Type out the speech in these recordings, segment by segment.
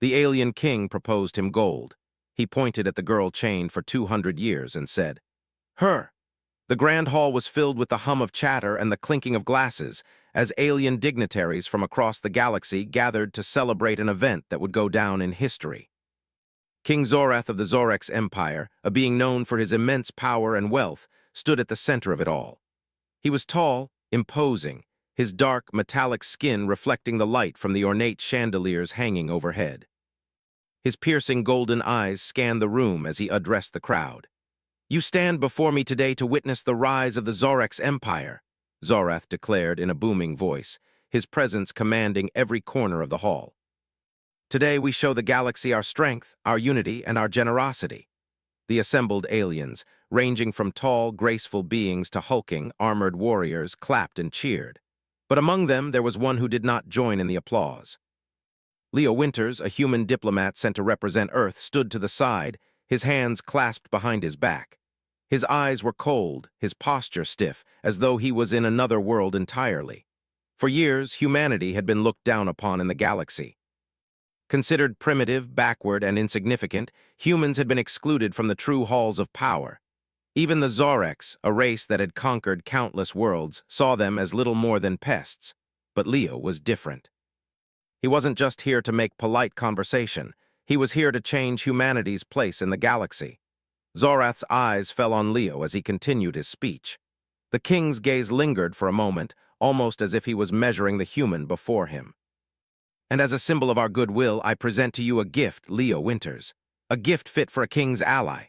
The alien king proposed him gold. He pointed at the girl chained for 200 years and said, "Her." The grand hall was filled with the hum of chatter and the clinking of glasses as alien dignitaries from across the galaxy gathered to celebrate an event that would go down in history. King Zorath of the Zorx Empire, a being known for his immense power and wealth, stood at the center of it all. He was tall, imposing, his dark, metallic skin reflecting the light from the ornate chandeliers hanging overhead. His piercing golden eyes scanned the room as he addressed the crowd. "You stand before me today to witness the rise of the Zorx Empire," Zorath declared in a booming voice, his presence commanding every corner of the hall. "Today we show the galaxy our strength, our unity, and our generosity." The assembled aliens, ranging from tall, graceful beings to hulking, armored warriors, clapped and cheered. But among them there was one who did not join in the applause. Leo Winters, a human diplomat sent to represent Earth, stood to the side, his hands clasped behind his back. His eyes were cold, his posture stiff, as though he was in another world entirely. For years, humanity had been looked down upon in the galaxy. Considered primitive, backward, and insignificant, humans had been excluded from the true halls of power. Even the Zorx, a race that had conquered countless worlds, saw them as little more than pests. But Leo was different. He wasn't just here to make polite conversation. He was here to change humanity's place in the galaxy. Zorath's eyes fell on Leo as he continued his speech. The king's gaze lingered for a moment, almost as if he was measuring the human before him. "And as a symbol of our goodwill, I present to you a gift, Leo Winters. A gift fit for a king's ally."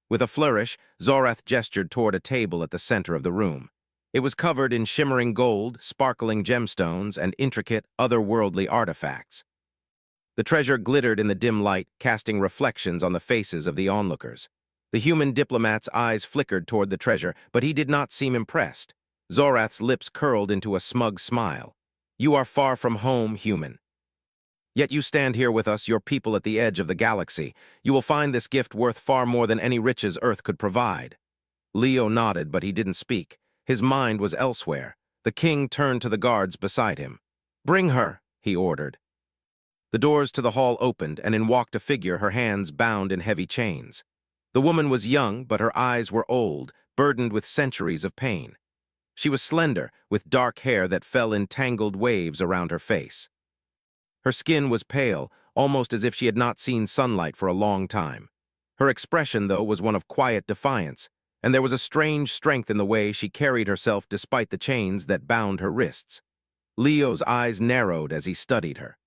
With a flourish, Zorath gestured toward a table at the center of the room. It was covered in shimmering gold, sparkling gemstones, and intricate, otherworldly artifacts. The treasure glittered in the dim light, casting reflections on the faces of the onlookers. The human diplomat's eyes flickered toward the treasure, but he did not seem impressed. Zorath's lips curled into a smug smile. "You are far from home, human. Yet you stand here with us, your people at the edge of the galaxy. You will find this gift worth far more than any riches Earth could provide." Leo nodded, but he didn't speak. His mind was elsewhere. The king turned to the guards beside him. "Bring her," he ordered. The doors to the hall opened, and in walked a figure, her hands bound in heavy chains. The woman was young, but her eyes were old, burdened with centuries of pain. She was slender, with dark hair that fell in tangled waves around her face. Her skin was pale, almost as if she had not seen sunlight for a long time. Her expression, though, was one of quiet defiance, and there was a strange strength in the way she carried herself despite the chains that bound her wrists. Leo's eyes narrowed as he studied her.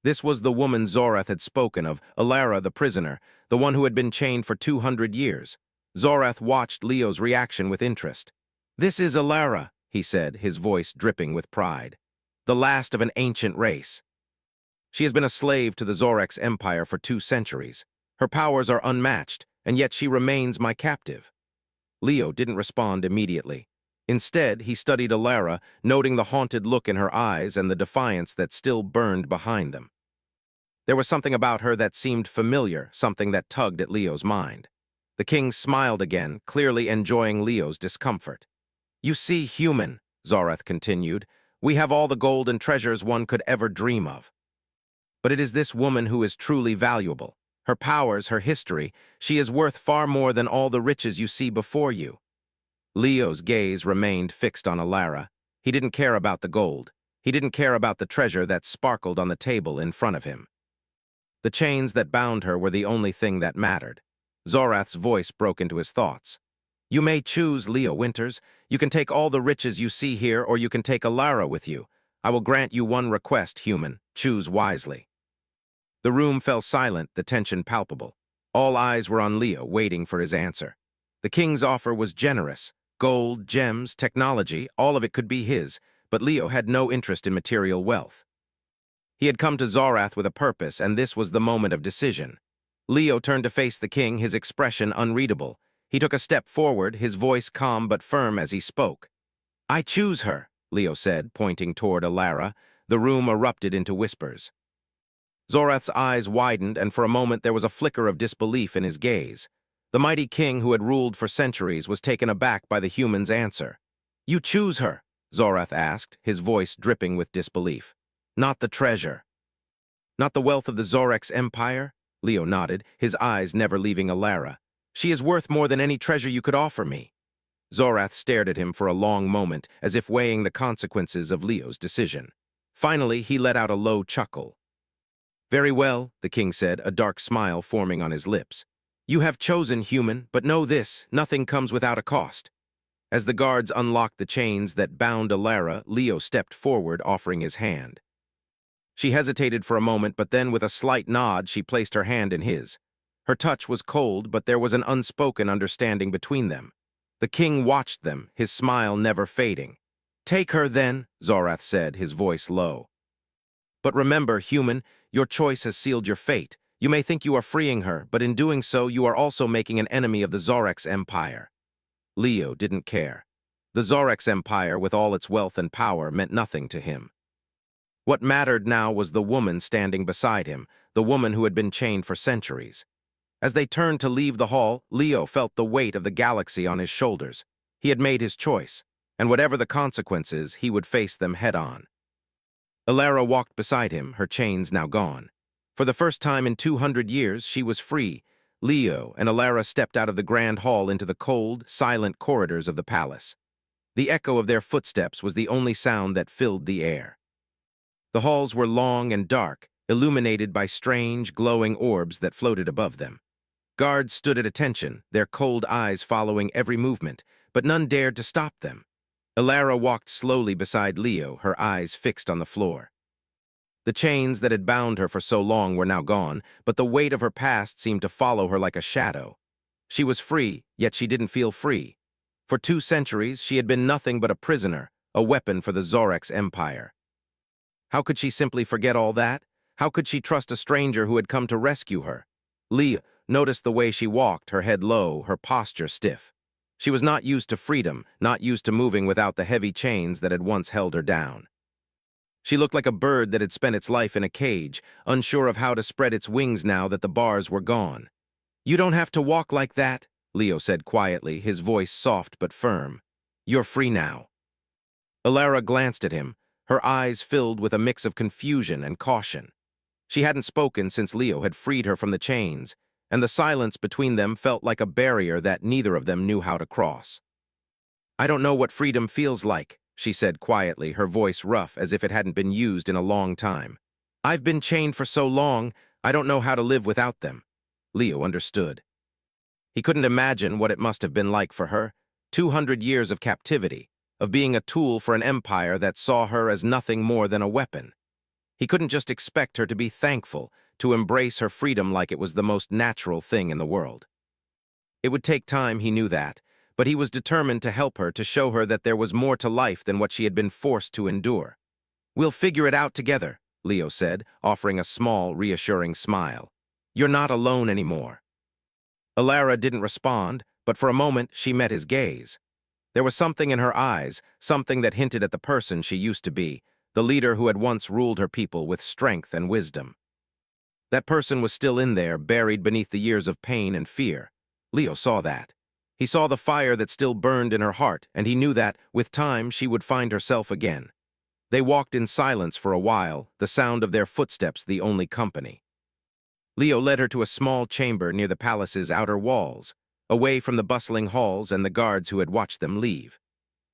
This was the woman Zorath had spoken of, Alara the prisoner, the one who had been chained for 200 years. Zorath watched Leo's reaction with interest. "This is Alara," he said, his voice dripping with pride. "The last of an ancient race. She has been a slave to the Zorx Empire for 2 centuries. Her powers are unmatched, and yet she remains my captive." Leo didn't respond immediately. Instead, he studied Alara, noting the haunted look in her eyes and the defiance that still burned behind them. There was something about her that seemed familiar, something that tugged at Leo's mind. The king smiled again, clearly enjoying Leo's discomfort. "You see, human," Zorath continued, "we have all the gold and treasures one could ever dream of. But it is this woman who is truly valuable. Her powers, her history, she is worth far more than all the riches you see before you." Leo's gaze remained fixed on Alara. He didn't care about the gold. He didn't care about the treasure that sparkled on the table in front of him. The chains that bound her were the only thing that mattered. Zorath's voice broke into his thoughts. "You may choose, Leo Winters. You can take all the riches you see here, or you can take Alara with you. I will grant you one request, human. Choose wisely." The room fell silent, the tension palpable. All eyes were on Leo, waiting for his answer. The king's offer was generous. Gold, gems, technology, all of it could be his, but Leo had no interest in material wealth. He had come to Zorath with a purpose, and this was the moment of decision. Leo turned to face the king, his expression unreadable. He took a step forward, his voice calm but firm as he spoke. "I choose her," Leo said, pointing toward Alara. The room erupted into whispers. Zorath's eyes widened, and for a moment there was a flicker of disbelief in his gaze. The mighty king who had ruled for centuries was taken aback by the human's answer. "You choose her?" Zorath asked, his voice dripping with disbelief. "Not the treasure." Not the wealth of the Zorx Empire? Leo nodded, his eyes never leaving Alara. She is worth more than any treasure you could offer me. Zorath stared at him for a long moment, as if weighing the consequences of Leo's decision. Finally, he let out a low chuckle. Very well, the king said, a dark smile forming on his lips. You have chosen, human, but know this, nothing comes without a cost. As the guards unlocked the chains that bound Alara, Leo stepped forward, offering his hand. She hesitated for a moment, but then with a slight nod, she placed her hand in his. Her touch was cold, but there was an unspoken understanding between them. The king watched them, his smile never fading. Take her, then, Zorath said, his voice low. But remember, human, your choice has sealed your fate. You may think you are freeing her, but in doing so, you are also making an enemy of the Zorx Empire. Leo didn't care. The Zorx Empire, with all its wealth and power, meant nothing to him. What mattered now was the woman standing beside him, the woman who had been chained for centuries. As they turned to leave the hall, Leo felt the weight of the galaxy on his shoulders. He had made his choice, and whatever the consequences, he would face them head-on. Alara walked beside him, her chains now gone. For the first time in 200 years, she was free. Leo and Alara stepped out of the grand hall into the cold, silent corridors of the palace. The echo of their footsteps was the only sound that filled the air. The halls were long and dark, illuminated by strange, glowing orbs that floated above them. Guards stood at attention, their cold eyes following every movement, but none dared to stop them. Alara walked slowly beside Leo, her eyes fixed on the floor. The chains that had bound her for so long were now gone, but the weight of her past seemed to follow her like a shadow. She was free, yet she didn't feel free. For 2 centuries, she had been nothing but a prisoner, a weapon for the Zorx Empire. How could she simply forget all that? How could she trust a stranger who had come to rescue her? Leo noticed the way she walked, her head low, her posture stiff. She was not used to freedom, not used to moving without the heavy chains that had once held her down. She looked like a bird that had spent its life in a cage, unsure of how to spread its wings now that the bars were gone. You don't have to walk like that, Leo said quietly, his voice soft but firm. You're free now. Alara glanced at him, her eyes filled with a mix of confusion and caution. She hadn't spoken since Leo had freed her from the chains, and the silence between them felt like a barrier that neither of them knew how to cross. I don't know what freedom feels like, she said quietly, her voice rough as if it hadn't been used in a long time. I've been chained for so long, I don't know how to live without them. Leo understood. He couldn't imagine what it must have been like for her, 200 years of captivity, of being a tool for an empire that saw her as nothing more than a weapon. He couldn't just expect her to be thankful, to embrace her freedom like it was the most natural thing in the world. It would take time, he knew that, but he was determined to help her, to show her that there was more to life than what she had been forced to endure. We'll figure it out together, Leo said, offering a small, reassuring smile. You're not alone anymore. Alara didn't respond, but for a moment she met his gaze. There was something in her eyes, something that hinted at the person she used to be, the leader who had once ruled her people with strength and wisdom. That person was still in there, buried beneath the years of pain and fear. Leo saw that. He saw the fire that still burned in her heart, and he knew that, with time, she would find herself again. They walked in silence for a while, the sound of their footsteps the only company. Leo led her to a small chamber near the palace's outer walls, away from the bustling halls and the guards who had watched them leave.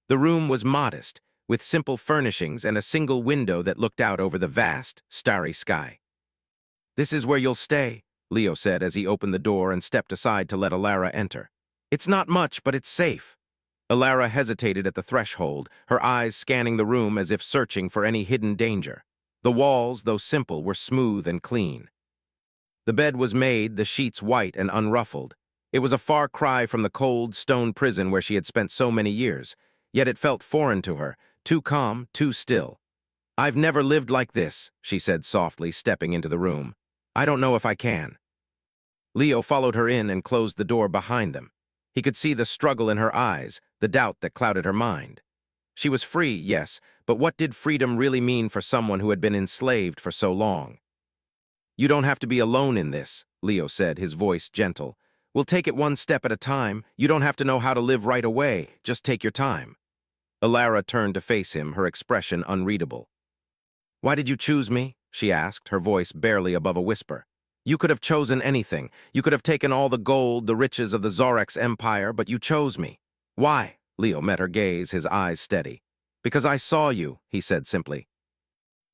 The room was modest, with simple furnishings and a single window that looked out over the vast, starry sky. This is where you'll stay, Leo said as he opened the door and stepped aside to let Alara enter. It's not much, but it's safe. Alara hesitated at the threshold, her eyes scanning the room as if searching for any hidden danger. The walls, though simple, were smooth and clean. The bed was made, the sheets white and unruffled. It was a far cry from the cold, stone prison where she had spent so many years, yet it felt foreign to her, too calm, too still. I've never lived like this, she said softly, stepping into the room. I don't know if I can. Leo followed her in and closed the door behind them. He could see the struggle in her eyes, the doubt that clouded her mind. She was free, yes, but what did freedom really mean for someone who had been enslaved for so long? You don't have to be alone in this, Leo said, his voice gentle. We'll take it one step at a time. You don't have to know how to live right away. Just take your time. Alara turned to face him, her expression unreadable. Why did you choose me? she asked, her voice barely above a whisper. You could have chosen anything. You could have taken all the gold, the riches of the Zorx Empire, but you chose me. Why? Leo met her gaze, his eyes steady. Because I saw you, he said simply.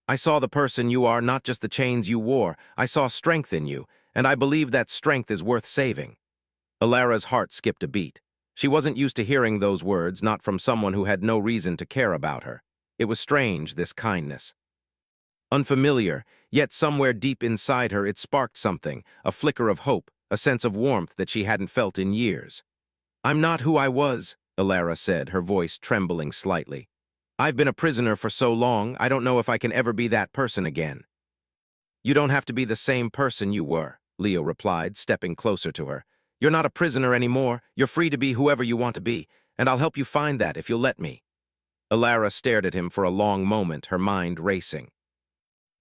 I saw the person you are, not just the chains you wore. I saw strength in you, and I believe that strength is worth saving. Alara's heart skipped a beat. She wasn't used to hearing those words, not from someone who had no reason to care about her. It was strange, this kindness. Unfamiliar, yet somewhere deep inside her it sparked something, a flicker of hope, a sense of warmth that she hadn't felt in years. I'm not who I was, Alara said, her voice trembling slightly. I've been a prisoner for so long, I don't know if I can ever be that person again. You don't have to be the same person you were, Leo replied, stepping closer to her. You're not a prisoner anymore, you're free to be whoever you want to be, and I'll help you find that if you'll let me. Alara stared at him for a long moment, her mind racing.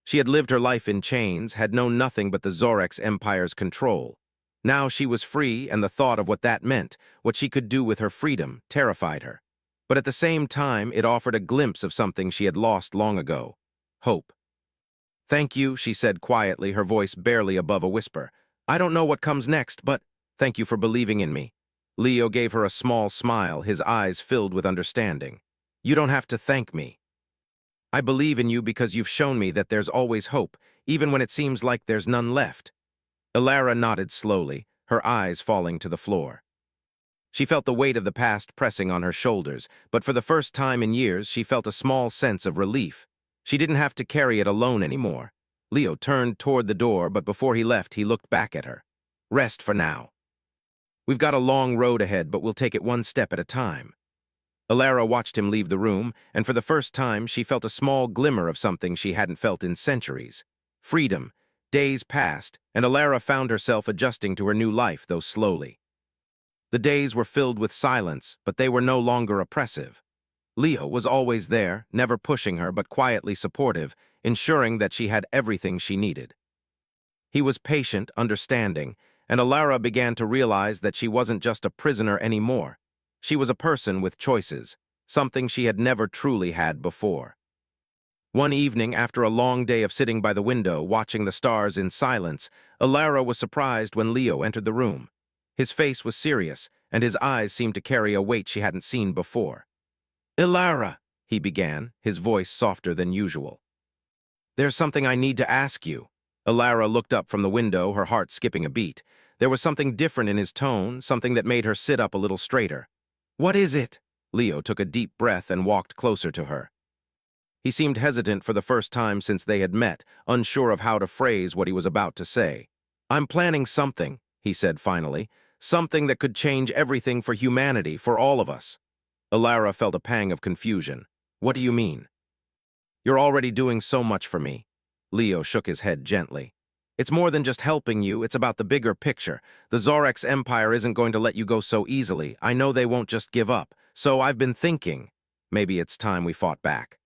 She had lived her life in chains, had known nothing but the Zorx Empire's control. Now she was free, and the thought of what that meant, what she could do with her freedom, terrified her. But at the same time, it offered a glimpse of something she had lost long ago. Hope. Thank you, she said quietly, her voice barely above a whisper. I don't know what comes next, but thank you for believing in me. Leo gave her a small smile, his eyes filled with understanding. You don't have to thank me. I believe in you because you've shown me that there's always hope, even when it seems like there's none left. Alara nodded slowly, her eyes falling to the floor. She felt the weight of the past pressing on her shoulders, but for the first time in years she felt a small sense of relief. She didn't have to carry it alone anymore. Leo turned toward the door, but before he left, he looked back at her. Rest for now. We've got a long road ahead, but we'll take it one step at a time. Alara watched him leave the room, and for the first time she felt a small glimmer of something she hadn't felt in centuries. Freedom. Days passed, and Alara found herself adjusting to her new life, though slowly. The days were filled with silence, but they were no longer oppressive. Leo was always there, never pushing her but quietly supportive, ensuring that she had everything she needed. He was patient, understanding, and Alara began to realize that she wasn't just a prisoner anymore. She was a person with choices, something she had never truly had before. One evening, after a long day of sitting by the window, watching the stars in silence, Alara was surprised when Leo entered the room. His face was serious, and his eyes seemed to carry a weight she hadn't seen before. Alara, he began, his voice softer than usual. There's something I need to ask you. Alara looked up from the window, her heart skipping a beat. There was something different in his tone, something that made her sit up a little straighter. What is it? Leo took a deep breath and walked closer to her. He seemed hesitant for the first time since they had met, unsure of how to phrase what he was about to say. I'm planning something, he said finally, something that could change everything for humanity, for all of us. Alara felt a pang of confusion. What do you mean? You're already doing so much for me. Leo shook his head gently. It's more than just helping you, it's about the bigger picture. The Zorx Empire isn't going to let you go so easily. I know they won't just give up. So I've been thinking, maybe it's time we fought back.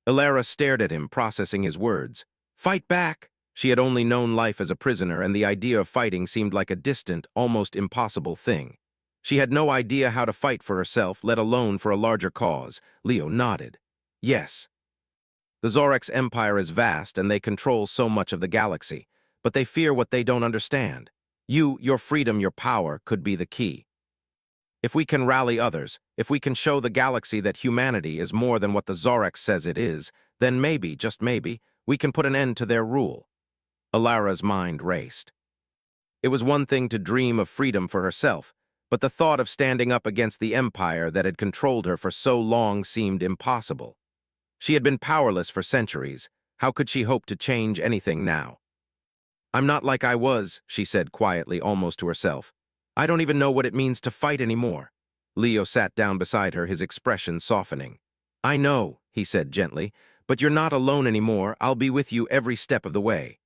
Alara stared at him, processing his words. Fight back? She had only known life as a prisoner, and the idea of fighting seemed like a distant, almost impossible thing. She had no idea how to fight for herself, let alone for a larger cause. Leo nodded. Yes. The Zorx Empire is vast, and they control so much of the galaxy, but they fear what they don't understand. You, your freedom, your power, could be the key. If we can rally others, if we can show the galaxy that humanity is more than what the Zorx says it is, then maybe, just maybe, we can put an end to their rule. Alara's mind raced. It was one thing to dream of freedom for herself, but the thought of standing up against the empire that had controlled her for so long seemed impossible. She had been powerless for centuries. How could she hope to change anything now? I'm not like I was, she said quietly, almost to herself. I don't even know what it means to fight anymore. Leo sat down beside her, his expression softening. I know, he said gently, but you're not alone anymore. I'll be with you every step of the way.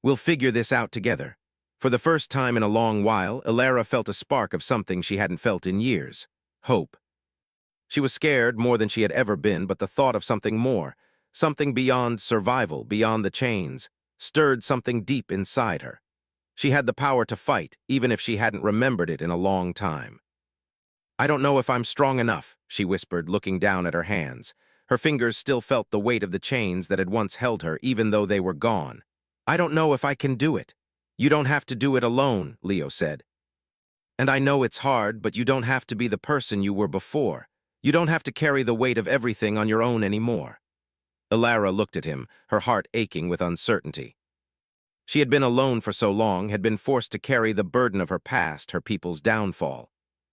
We'll figure this out together. For the first time in a long while, Alara felt a spark of something she hadn't felt in years. Hope. She was scared more than she had ever been, but the thought of something more, something beyond survival, beyond the chains, stirred something deep inside her. She had the power to fight, even if she hadn't remembered it in a long time. I don't know if I'm strong enough, she whispered, looking down at her hands. Her fingers still felt the weight of the chains that had once held her, even though they were gone. "I don't know if I can do it." "You don't have to do it alone," Leo said. "And I know it's hard, but you don't have to be the person you were before. You don't have to carry the weight of everything on your own anymore." Alara looked at him, her heart aching with uncertainty. She had been alone for so long, had been forced to carry the burden of her past, her people's downfall.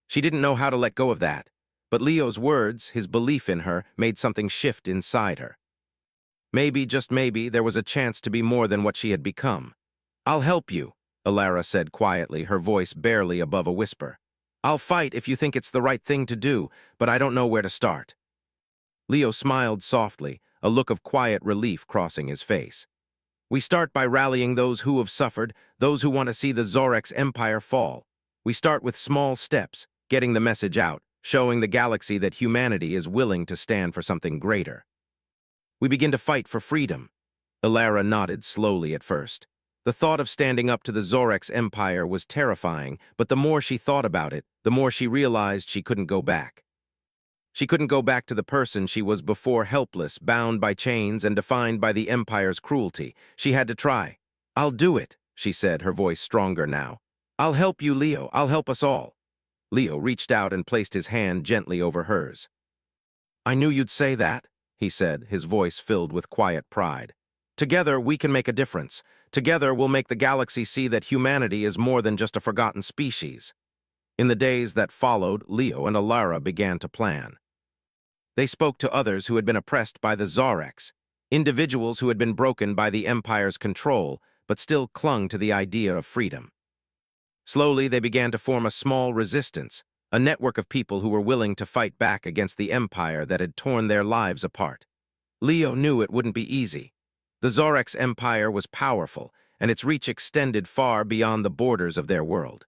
She didn't know how to let go of that, but Leo's words, his belief in her, made something shift inside her. Maybe, just maybe, there was a chance to be more than what she had become. "I'll help you," Alara said quietly, her voice barely above a whisper. "I'll fight if you think it's the right thing to do, but I don't know where to start." Leo smiled softly, a look of quiet relief crossing his face. "We start by rallying those who have suffered, those who want to see the Zorx Empire fall. We start with small steps, getting the message out, showing the galaxy that humanity is willing to stand for something greater. We begin to fight for freedom." Alara nodded slowly at first. The thought of standing up to the Zorx Empire was terrifying, but the more she thought about it, the more she realized she couldn't go back. She couldn't go back to the person she was before, helpless, bound by chains and defined by the Empire's cruelty. She had to try. "I'll do it," she said, her voice stronger now. "I'll help you, Leo. I'll help us all." Leo reached out and placed his hand gently over hers. "I knew you'd say that," he said, his voice filled with quiet pride. "Together, we can make a difference. Together, we'll make the galaxy see that humanity is more than just a forgotten species." In the days that followed, Leo and Alara began to plan. They spoke to others who had been oppressed by the Zorx, individuals who had been broken by the Empire's control, but still clung to the idea of freedom. Slowly, they began to form a small resistance, a network of people who were willing to fight back against the Empire that had torn their lives apart. Leo knew it wouldn't be easy. The Zorx Empire was powerful, and its reach extended far beyond the borders of their world.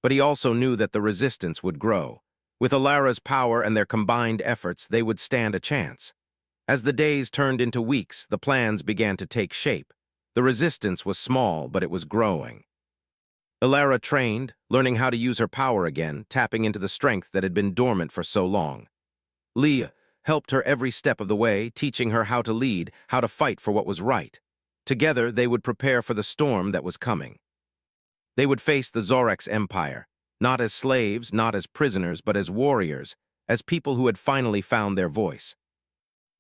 But he also knew that the resistance would grow. With Alara's power and their combined efforts, they would stand a chance. As the days turned into weeks, the plans began to take shape. The resistance was small, but it was growing. Alara trained, learning how to use her power again, tapping into the strength that had been dormant for so long. Leo helped her every step of the way, teaching her how to lead, how to fight for what was right. Together, they would prepare for the storm that was coming. They would face the Zorx Empire, not as slaves, not as prisoners, but as warriors, as people who had finally found their voice.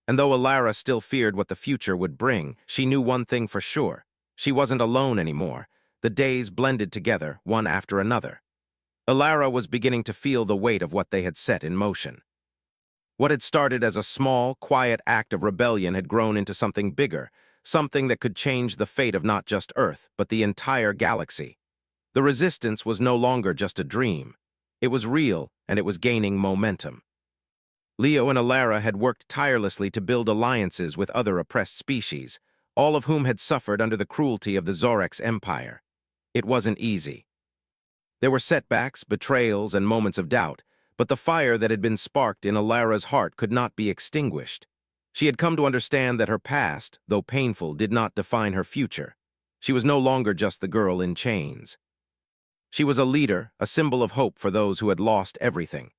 And though Alara still feared what the future would bring, she knew one thing for sure. She wasn't alone anymore. The days blended together, one after another. Alara was beginning to feel the weight of what they had set in motion. What had started as a small, quiet act of rebellion had grown into something bigger, something that could change the fate of not just Earth, but the entire galaxy. The resistance was no longer just a dream. It was real, and it was gaining momentum. Leo and Alara had worked tirelessly to build alliances with other oppressed species, all of whom had suffered under the cruelty of the Zorx Empire. It wasn't easy. There were setbacks, betrayals, and moments of doubt, but the fire that had been sparked in Alara's heart could not be extinguished. She had come to understand that her past, though painful, did not define her future. She was no longer just the girl in chains. She was a leader, a symbol of hope for those who had lost everything.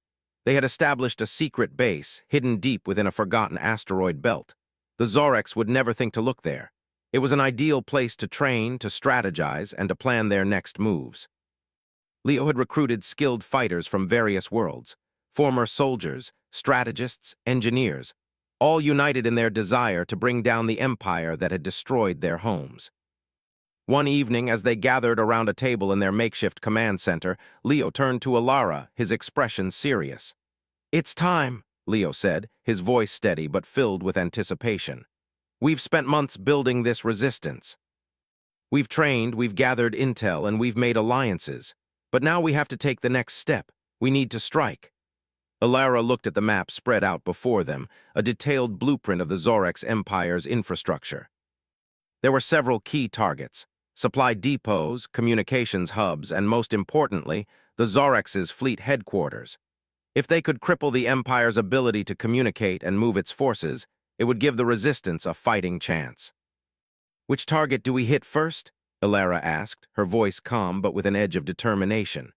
They had established a secret base, hidden deep within a forgotten asteroid belt. The Zorx would never think to look there. It was an ideal place to train, to strategize, and to plan their next moves. Leo had recruited skilled fighters from various worlds, former soldiers, strategists, engineers, all united in their desire to bring down the empire that had destroyed their homes. One evening, as they gathered around a table in their makeshift command center, Leo turned to Alara, his expression serious. "It's time," Leo said, his voice steady but filled with anticipation. "We've spent months building this resistance. We've trained, we've gathered intel, and we've made alliances. But now we have to take the next step. We need to strike." Alara looked at the map spread out before them, a detailed blueprint of the Zorx Empire's infrastructure. There were several key targets: supply depots, communications hubs, and most importantly, the Zorx's fleet headquarters. If they could cripple the Empire's ability to communicate and move its forces, it would give the resistance a fighting chance. "Which target do we hit first?" Alara asked, her voice calm but with an edge of determination.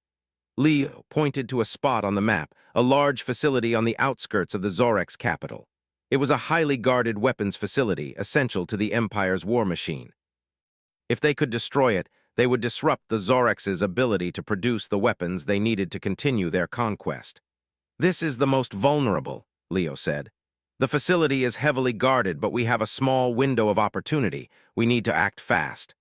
Leo pointed to a spot on the map, a large facility on the outskirts of the Zorx capital. It was a highly guarded weapons facility essential to the Empire's war machine. If they could destroy it, they would disrupt the Zorex's ability to produce the weapons they needed to continue their conquest. "This is the most vulnerable," Leo said. "The facility is heavily guarded, but we have a small window of opportunity. We need to act fast."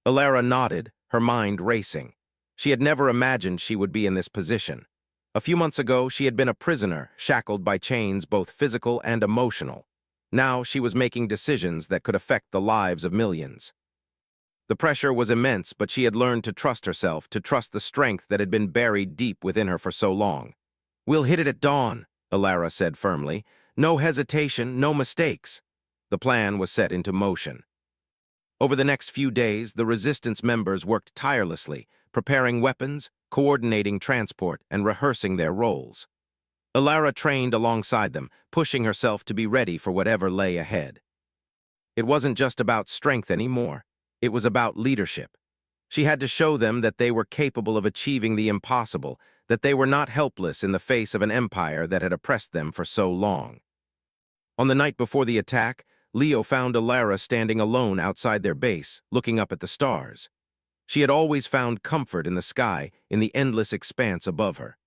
Alara nodded, her mind racing. She had never imagined she would be in this position. A few months ago, she had been a prisoner, shackled by chains both physical and emotional. Now she was making decisions that could affect the lives of millions. The pressure was immense, but she had learned to trust herself, to trust the strength that had been buried deep within her for so long. "We'll hit it at dawn," Alara said firmly. "No hesitation, no mistakes." The plan was set into motion. Over the next few days, the Resistance members worked tirelessly, preparing weapons, coordinating transport, and rehearsing their roles. Alara trained alongside them, pushing herself to be ready for whatever lay ahead. It wasn't just about strength anymore. It was about leadership. She had to show them that they were capable of achieving the impossible, that they were not helpless in the face of an empire that had oppressed them for so long. On the night before the attack, Leo found Alara standing alone outside their base, looking up at the stars. She had always found comfort in the sky, in the endless expanse above her.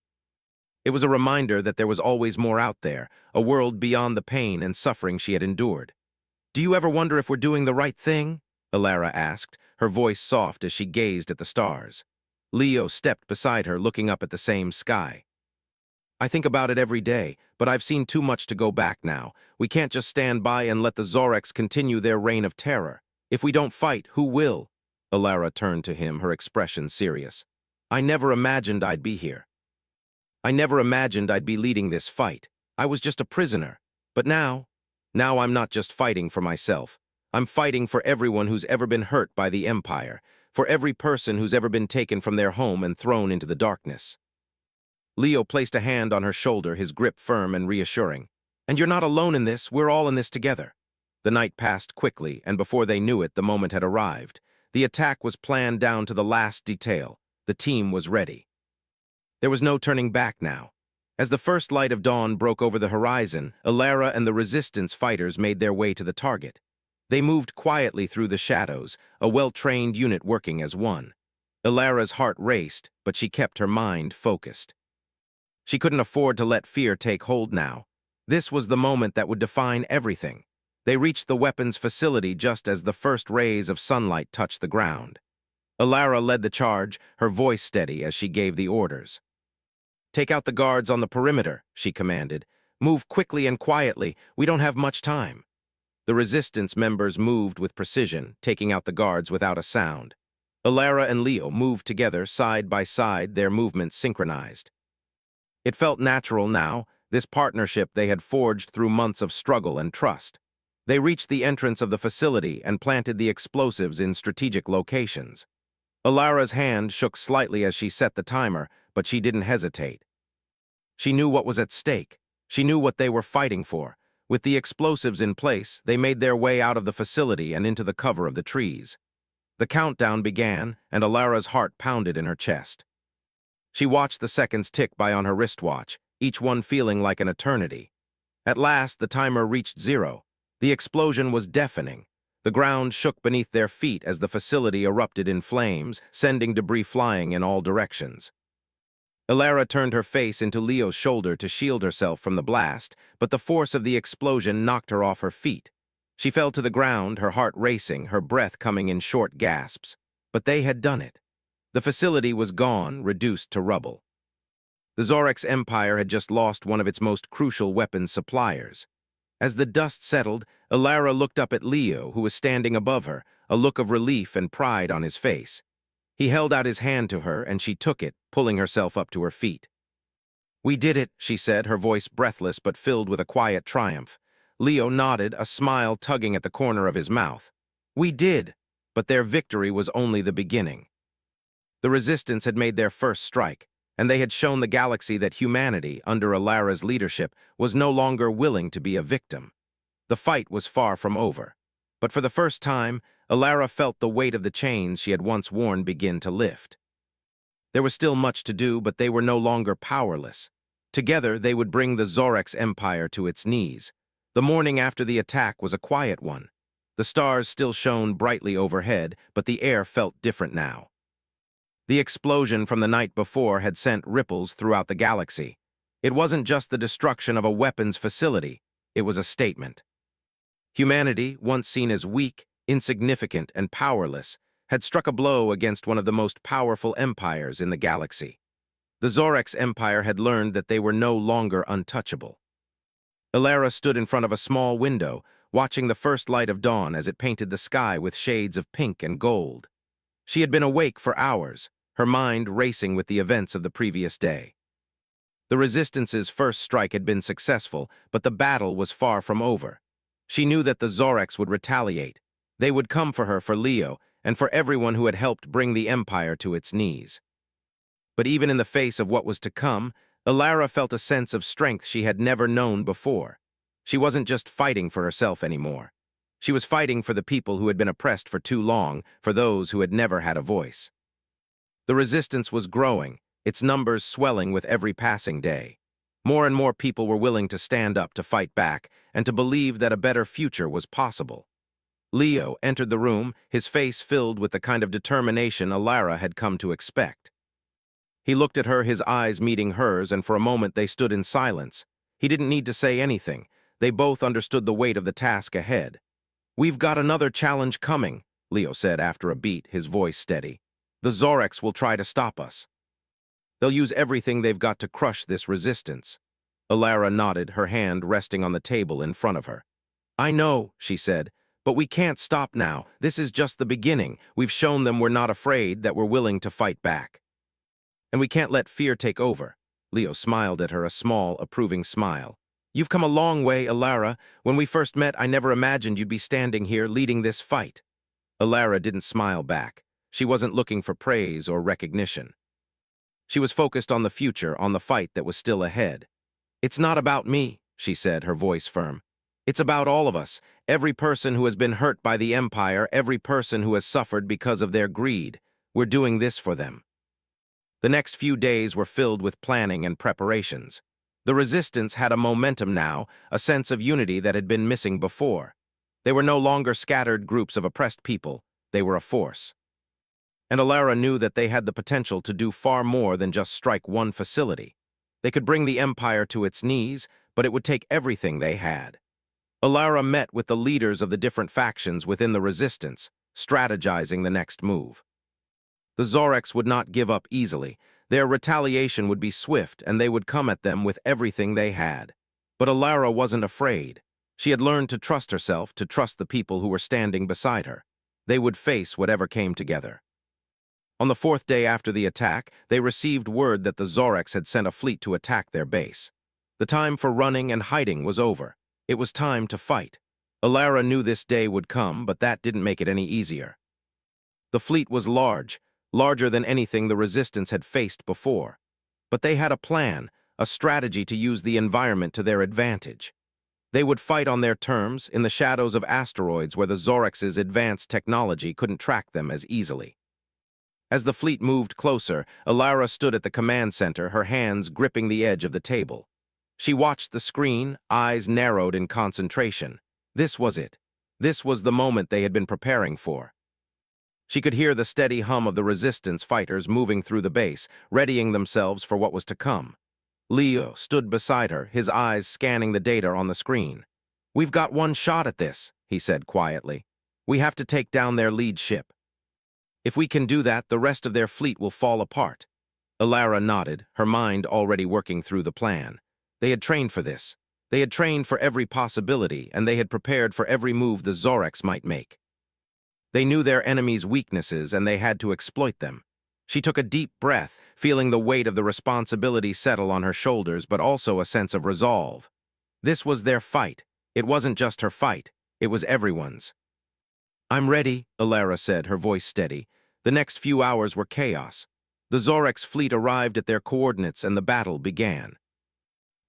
It was a reminder that there was always more out there, a world beyond the pain and suffering she had endured. "Do you ever wonder if we're doing the right thing?" Alara asked, her voice soft as she gazed at the stars. Leo stepped beside her, looking up at the same sky. "I think about it every day, but I've seen too much to go back now. We can't just stand by and let the Zoreks continue their reign of terror. If we don't fight, who will?" Alara turned to him, her expression serious. "I never imagined I'd be here. I never imagined I'd be leading this fight. I was just a prisoner. But now I'm not just fighting for myself. I'm fighting for everyone who's ever been hurt by the Empire, for every person who's ever been taken from their home and thrown into the darkness." Leo placed a hand on her shoulder, his grip firm and reassuring. "And you're not alone in this, we're all in this together." The night passed quickly, and before they knew it, the moment had arrived. The attack was planned down to the last detail. The team was ready. There was no turning back now. As the first light of dawn broke over the horizon, Alara and the Resistance fighters made their way to the target. They moved quietly through the shadows, a well-trained unit working as one. Alara's heart raced, but she kept her mind focused. She couldn't afford to let fear take hold now. This was the moment that would define everything. They reached the weapons facility just as the first rays of sunlight touched the ground. Alara led the charge, her voice steady as she gave the orders. "Take out the guards on the perimeter," she commanded. "Move quickly and quietly. We don't have much time." The Resistance members moved with precision, taking out the guards without a sound. Alara and Leo moved together, side by side, their movements synchronized. It felt natural now, this partnership they had forged through months of struggle and trust. They reached the entrance of the facility and planted the explosives in strategic locations. Alara's hand shook slightly as she set the timer, but she didn't hesitate. She knew what was at stake. She knew what they were fighting for. With the explosives in place, they made their way out of the facility and into the cover of the trees. The countdown began, and Alara's heart pounded in her chest. She watched the seconds tick by on her wristwatch, each one feeling like an eternity. At last, the timer reached 0. The explosion was deafening. The ground shook beneath their feet as the facility erupted in flames, sending debris flying in all directions. Alara turned her face into Leo's shoulder to shield herself from the blast, but the force of the explosion knocked her off her feet. She fell to the ground, her heart racing, her breath coming in short gasps. But they had done it. The facility was gone, reduced to rubble. The Zoreks Empire had just lost one of its most crucial weapons suppliers. As the dust settled, Alara looked up at Leo, who was standing above her, a look of relief and pride on his face. He held out his hand to her, and she took it, pulling herself up to her feet. "We did it," she said, her voice breathless but filled with a quiet triumph. Leo nodded, a smile tugging at the corner of his mouth. "We did," but their victory was only the beginning. The Resistance had made their first strike, and they had shown the galaxy that humanity, under Alara's leadership, was no longer willing to be a victim. The fight was far from over. But for the first time, Alara felt the weight of the chains she had once worn begin to lift. There was still much to do, but they were no longer powerless. Together, they would bring the Zoreks Empire to its knees. The morning after the attack was a quiet one. The stars still shone brightly overhead, but the air felt different now. The explosion from the night before had sent ripples throughout the galaxy. It wasn't just the destruction of a weapons facility, it was a statement. Humanity, once seen as weak, insignificant, and powerless, had struck a blow against one of the most powerful empires in the galaxy. The Zorx Empire had learned that they were no longer untouchable. Alara stood in front of a small window, watching the first light of dawn as it painted the sky with shades of pink and gold. She had been awake for hours, her mind racing with the events of the previous day. The Resistance's first strike had been successful, but the battle was far from over. She knew that the Zorx would retaliate. They would come for her, for Leo, and for everyone who had helped bring the Empire to its knees. But even in the face of what was to come, Alara felt a sense of strength she had never known before. She wasn't just fighting for herself anymore. She was fighting for the people who had been oppressed for too long, for those who had never had a voice. The resistance was growing, its numbers swelling with every passing day. More and more people were willing to stand up to fight back and to believe that a better future was possible. Leo entered the room, his face filled with the kind of determination Alara had come to expect. He looked at her, his eyes meeting hers, and for a moment they stood in silence. He didn't need to say anything. They both understood the weight of the task ahead. "We've got another challenge coming," Leo said after a beat, his voice steady. "The Zorx will try to stop us. They'll use everything they've got to crush this resistance." Alara nodded, her hand resting on the table in front of her. "I know," she said, "but we can't stop now. This is just the beginning. We've shown them we're not afraid, that we're willing to fight back. And we can't let fear take over." Leo smiled at her, a small, approving smile. "You've come a long way, Alara. When we first met, I never imagined you'd be standing here leading this fight." Alara didn't smile back. She wasn't looking for praise or recognition. She was focused on the future, on the fight that was still ahead. "It's not about me," she said, her voice firm. "It's about all of us, every person who has been hurt by the Empire, every person who has suffered because of their greed. We're doing this for them." The next few days were filled with planning and preparations. The resistance had a momentum now, a sense of unity that had been missing before. They were no longer scattered groups of oppressed people, they were a force. And Alara knew that they had the potential to do far more than just strike one facility. They could bring the Empire to its knees, but it would take everything they had. Alara met with the leaders of the different factions within the resistance, strategizing the next move. The Zorx would not give up easily. Their retaliation would be swift, and they would come at them with everything they had. But Alara wasn't afraid. She had learned to trust herself, to trust the people who were standing beside her. They would face whatever came together. On the fourth day after the attack, they received word that the Zorx had sent a fleet to attack their base. The time for running and hiding was over. It was time to fight. Alara knew this day would come, but that didn't make it any easier. The fleet was large, larger than anything the Resistance had faced before. But they had a plan, a strategy to use the environment to their advantage. They would fight on their terms, in the shadows of asteroids where the Zorx's advanced technology couldn't track them as easily. As the fleet moved closer, Alara stood at the command center, her hands gripping the edge of the table. She watched the screen, eyes narrowed in concentration. This was it. This was the moment they had been preparing for. She could hear the steady hum of the Resistance fighters moving through the base, readying themselves for what was to come. Leo stood beside her, his eyes scanning the data on the screen. "We've got one shot at this," he said quietly. "We have to take down their lead ship. If we can do that, the rest of their fleet will fall apart." Alara nodded, her mind already working through the plan. They had trained for this. They had trained for every possibility, and they had prepared for every move the Zorx might make. They knew their enemy's weaknesses, and they had to exploit them. She took a deep breath, feeling the weight of the responsibility settle on her shoulders, but also a sense of resolve. This was their fight. It wasn't just her fight. It was everyone's. "I'm ready," Alara said, her voice steady. The next few hours were chaos. The Zorx fleet arrived at their coordinates, and the battle began.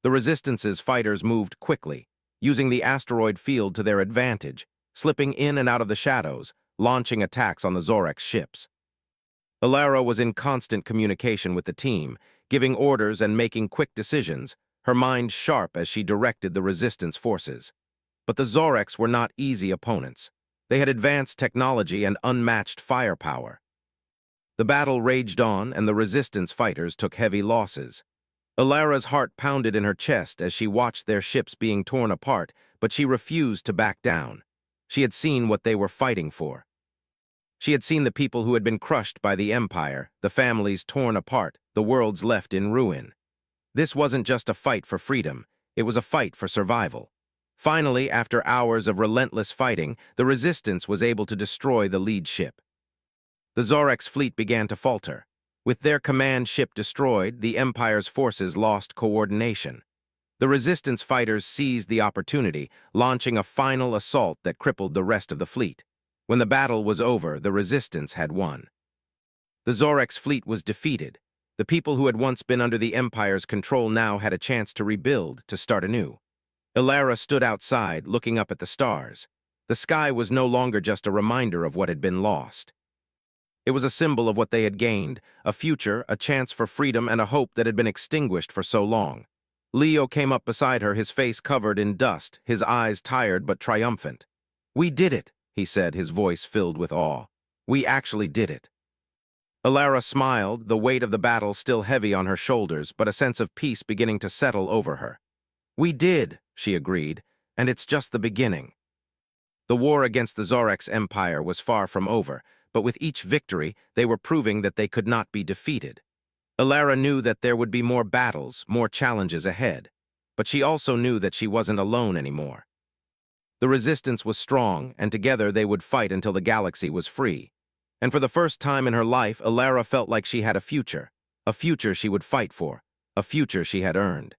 The Resistance's fighters moved quickly, using the asteroid field to their advantage, slipping in and out of the shadows, launching attacks on the Zorx ships. Alara was in constant communication with the team, giving orders and making quick decisions, her mind sharp as she directed the Resistance forces. But the Zoreks were not easy opponents. They had advanced technology and unmatched firepower. The battle raged on, and the resistance fighters took heavy losses. Alara's heart pounded in her chest as she watched their ships being torn apart, but she refused to back down. She had seen what they were fighting for. She had seen the people who had been crushed by the Empire, the families torn apart, the worlds left in ruin. This wasn't just a fight for freedom, it was a fight for survival. Finally, after hours of relentless fighting, the Resistance was able to destroy the lead ship. The Zoreks' fleet began to falter. With their command ship destroyed, the Empire's forces lost coordination. The Resistance fighters seized the opportunity, launching a final assault that crippled the rest of the fleet. When the battle was over, the Resistance had won. The Zoreks' fleet was defeated. The people who had once been under the Empire's control now had a chance to rebuild, to start anew. Alara stood outside, looking up at the stars. The sky was no longer just a reminder of what had been lost. It was a symbol of what they had gained, a future, a chance for freedom, and a hope that had been extinguished for so long. Leo came up beside her, his face covered in dust, his eyes tired but triumphant. "We did it," he said, his voice filled with awe. "We actually did it." Alara smiled, the weight of the battle still heavy on her shoulders, but a sense of peace beginning to settle over her. "We did," she agreed, "and it's just the beginning." The war against the Zoreks Empire was far from over, but with each victory, they were proving that they could not be defeated. Alara knew that there would be more battles, more challenges ahead, but she also knew that she wasn't alone anymore. The Resistance was strong, and together they would fight until the galaxy was free. And for the first time in her life, Alara felt like she had a future she would fight for, a future she had earned.